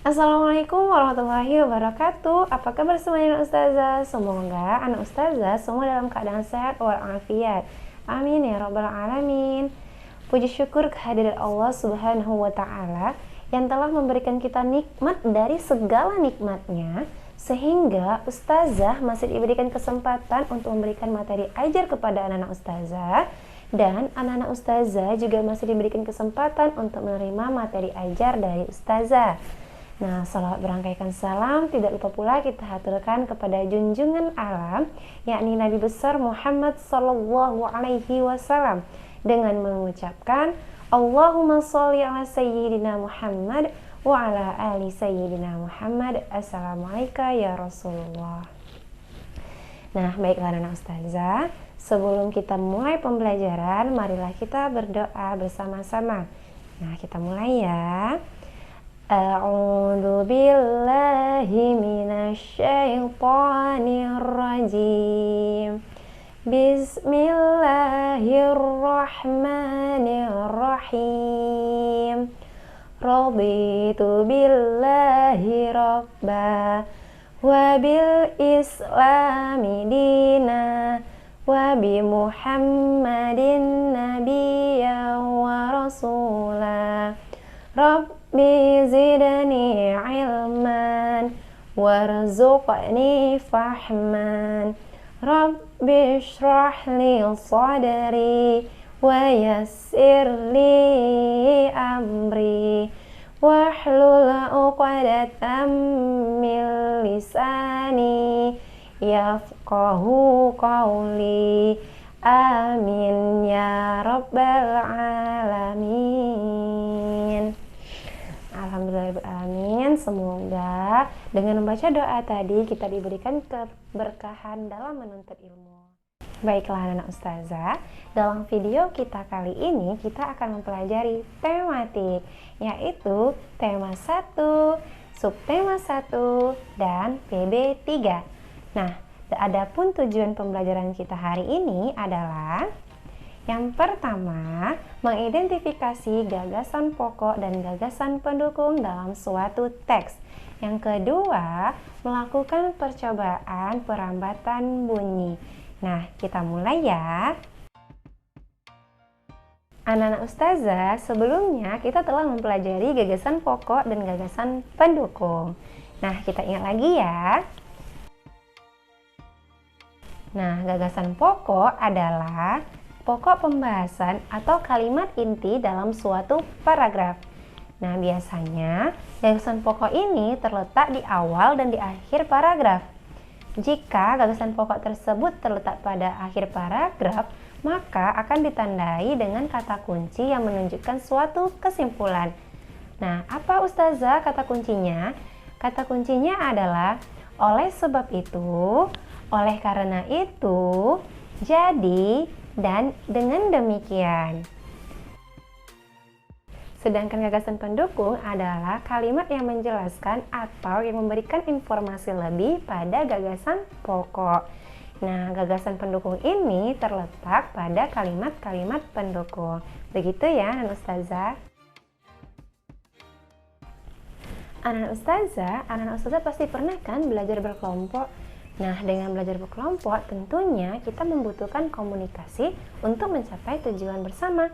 Assalamualaikum warahmatullahi wabarakatuh. Apa kabar semuanya anak ustazah? Semoga anak ustazah semua dalam keadaan sehat walafiat. Amin ya rabbal alamin. Puji syukur kehadirat Allah subhanahu wa ta'ala yang telah memberikan kita nikmat dari segala nikmatnya, sehingga ustazah masih diberikan kesempatan untuk memberikan materi ajar kepada anak-anak ustazah, dan anak-anak ustazah juga masih diberikan kesempatan untuk menerima materi ajar dari ustazah. Nah, salawat berangkaikan salam tidak lupa pula kita haturkan kepada junjungan alam, yakni Nabi besar Muhammad sallallahu alaihi wasallam, dengan mengucapkan Allahumma sholli ala sayyidina Muhammad wa ala ali sayyidina Muhammad. Assalamualaikum ya Rasulullah. Nah, baiklah anak ustazah, sebelum kita mulai pembelajaran, marilah kita berdoa bersama-sama. Nah, kita mulai ya. A'udzu billahi minasy syaithanir rajim. Bismillahirrahmanirrahim. Raditu billahi rabba wa bil islami dina wa bi Muhammadin nabiyyan wa rasula. Rabbi zidni ilman warzuqni fahman. Rabbi shrah li sadri wa yassir li amri wahlul 'uqdatam min lisani yafqahu qawli. Amin ya rabbal alamin. Alhamdulillahirrahmanirrahim. Semoga dengan membaca doa tadi kita diberikan keberkahan dalam menuntut ilmu. Baiklah anak ustazah, dalam video kita kali ini kita akan mempelajari tematik, yaitu tema 1, subtema 1, dan PB3. Nah, adapun tujuan pembelajaran kita hari ini adalah yang pertama, mengidentifikasi gagasan pokok dan gagasan pendukung dalam suatu teks. Yang kedua, melakukan percobaan perambatan bunyi. Nah, kita mulai ya. Anak-anak ustazah, sebelumnya kita telah mempelajari gagasan pokok dan gagasan pendukung. Nah, kita ingat lagi ya. Nah, gagasan pokok adalah pokok pembahasan atau kalimat inti dalam suatu paragraf. Nah, biasanya gagasan pokok ini terletak di awal dan di akhir paragraf. Jika gagasan pokok tersebut terletak pada akhir paragraf, maka akan ditandai dengan kata kunci yang menunjukkan suatu kesimpulan. Nah, apa ustazah kata kuncinya? Kata kuncinya adalah oleh sebab itu, oleh karena itu, jadi, dan dengan demikian. Sedangkan gagasan pendukung adalah kalimat yang menjelaskan atau yang memberikan informasi lebih pada gagasan pokok. Nah, gagasan pendukung ini terletak pada kalimat-kalimat pendukung. Begitu ya, anak ustazah. Anak ustazah pasti pernah kan belajar berkelompok? Nah, dengan belajar berkelompok tentunya kita membutuhkan komunikasi untuk mencapai tujuan bersama.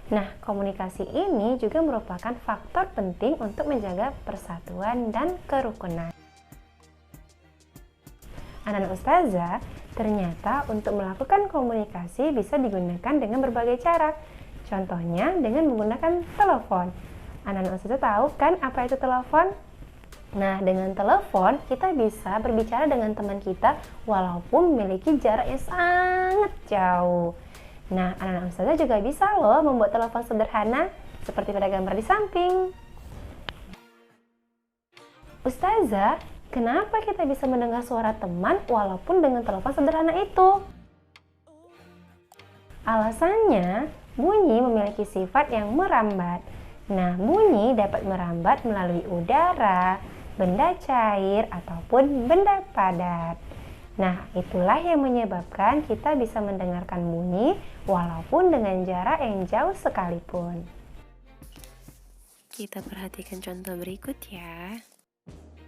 Nah, komunikasi ini juga merupakan faktor penting untuk menjaga persatuan dan kerukunan. Anak-anak ustazah, ternyata untuk melakukan komunikasi bisa digunakan dengan berbagai cara. Contohnya dengan menggunakan telepon. Anak-anak ustazah tahu kan apa itu telepon? Nah, dengan telepon kita bisa berbicara dengan teman kita walaupun memiliki jarak yang sangat jauh. Nah, anak-anak ustazah juga bisa loh membuat telepon sederhana seperti pada gambar di samping. Ustazah, kenapa kita bisa mendengar suara teman walaupun dengan telepon sederhana itu? Alasannya, bunyi memiliki sifat yang merambat. Nah, bunyi dapat merambat melalui udara, benda cair, ataupun benda padat. Nah, itulah yang menyebabkan kita bisa mendengarkan bunyi walaupun dengan jarak yang jauh sekalipun. Kita perhatikan contoh berikut ya.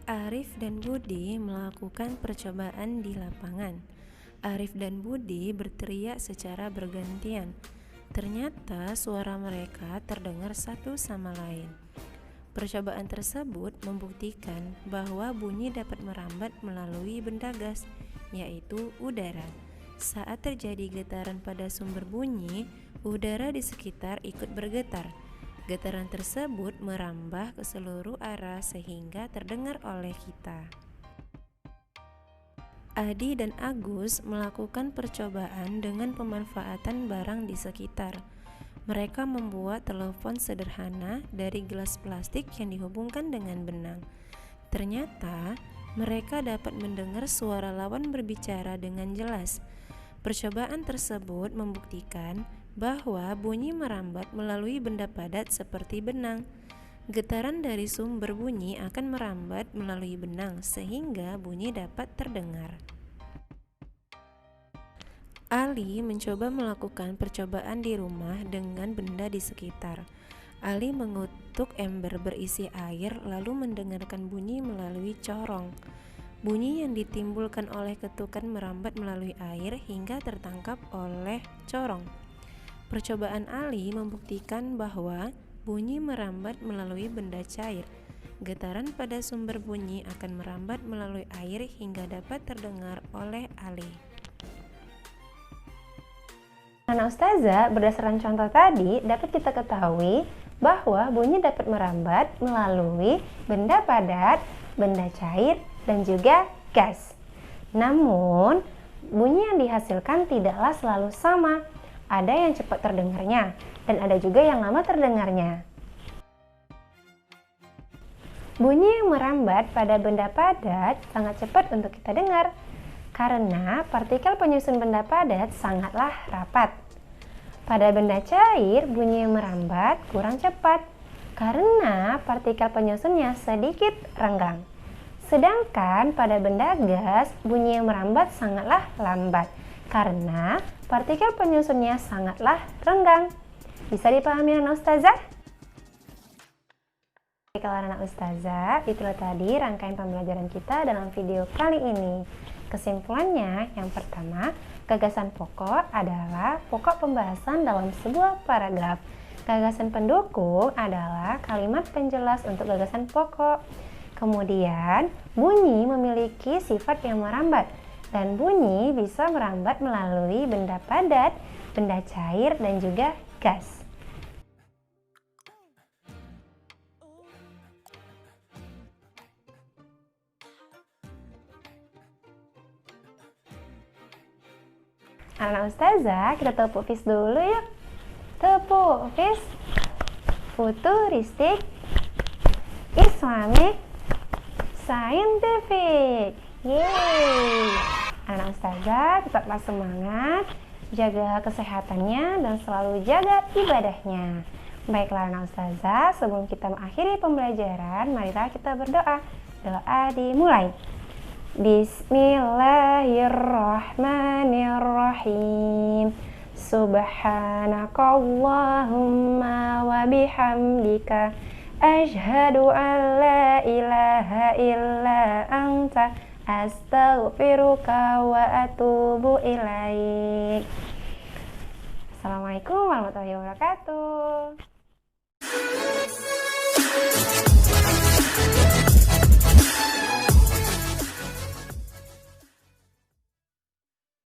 Arif dan Budi melakukan percobaan di lapangan. Arif dan Budi berteriak secara bergantian. Ternyata suara mereka terdengar satu sama lain. Percobaan tersebut membuktikan bahwa bunyi dapat merambat melalui benda gas, yaitu udara. Saat terjadi getaran pada sumber bunyi, udara di sekitar ikut bergetar. Getaran tersebut merambah ke seluruh arah sehingga terdengar oleh kita. Adi dan Agus melakukan percobaan dengan pemanfaatan barang di sekitar. Mereka membuat telepon sederhana dari gelas plastik yang dihubungkan dengan benang. Ternyata, mereka dapat mendengar suara lawan berbicara dengan jelas. Percobaan tersebut membuktikan bahwa bunyi merambat melalui benda padat seperti benang. Getaran dari sumber bunyi akan merambat melalui benang sehingga bunyi dapat terdengar. Ali mencoba melakukan percobaan di rumah dengan benda di sekitar. Ali mengutuk ember berisi air lalu mendengarkan bunyi melalui corong. Bunyi yang ditimbulkan oleh ketukan merambat melalui air hingga tertangkap oleh corong. Percobaan Ali membuktikan bahwa bunyi merambat melalui benda cair. Getaran pada sumber bunyi akan merambat melalui air hingga dapat terdengar oleh Ali. Anak Ustazah, berdasarkan contoh tadi, dapat kita ketahui bahwa bunyi dapat merambat melalui benda padat, benda cair, dan juga gas. Namun, bunyi yang dihasilkan tidaklah selalu sama. Ada yang cepat terdengarnya, dan ada juga yang lama terdengarnya. Bunyi yang merambat pada benda padat sangat cepat untuk kita dengar, karena partikel penyusun benda padat sangatlah rapat. Pada benda cair, bunyi yang merambat kurang cepat, karena partikel penyusunnya sedikit renggang. Sedangkan pada benda gas, bunyi yang merambat sangatlah lambat, karena partikel penyusunnya sangatlah renggang. Bisa dipahami anak Ustazah? Baiklah anak Ustazah, itulah tadi rangkaian pembelajaran kita dalam video kali ini. Kesimpulannya, yang pertama, gagasan pokok adalah pokok pembahasan dalam sebuah paragraf. Gagasan pendukung adalah kalimat penjelas untuk gagasan pokok. Kemudian, bunyi memiliki sifat yang merambat, dan bunyi bisa merambat melalui benda padat, benda cair, dan juga gas. Anak Ustazah, kita tepuk fis dulu yuk. Tepuk fis. Futuristik, Islamic, Scientific. Yeay. Anak Ustazah, tetaplah semangat, jaga kesehatannya, dan selalu jaga ibadahnya. Baiklah anak Ustazah, sebelum kita mengakhiri pembelajaran, marilah kita berdoa. Doa dimulai. Bismillahirrahmanirrahim. Subhanakallahumma wa bihamdika asyhadu an la ilaha illa anta astaghfiruka wa atubu ilaik. Assalamualaikum warahmatullahi wabarakatuh.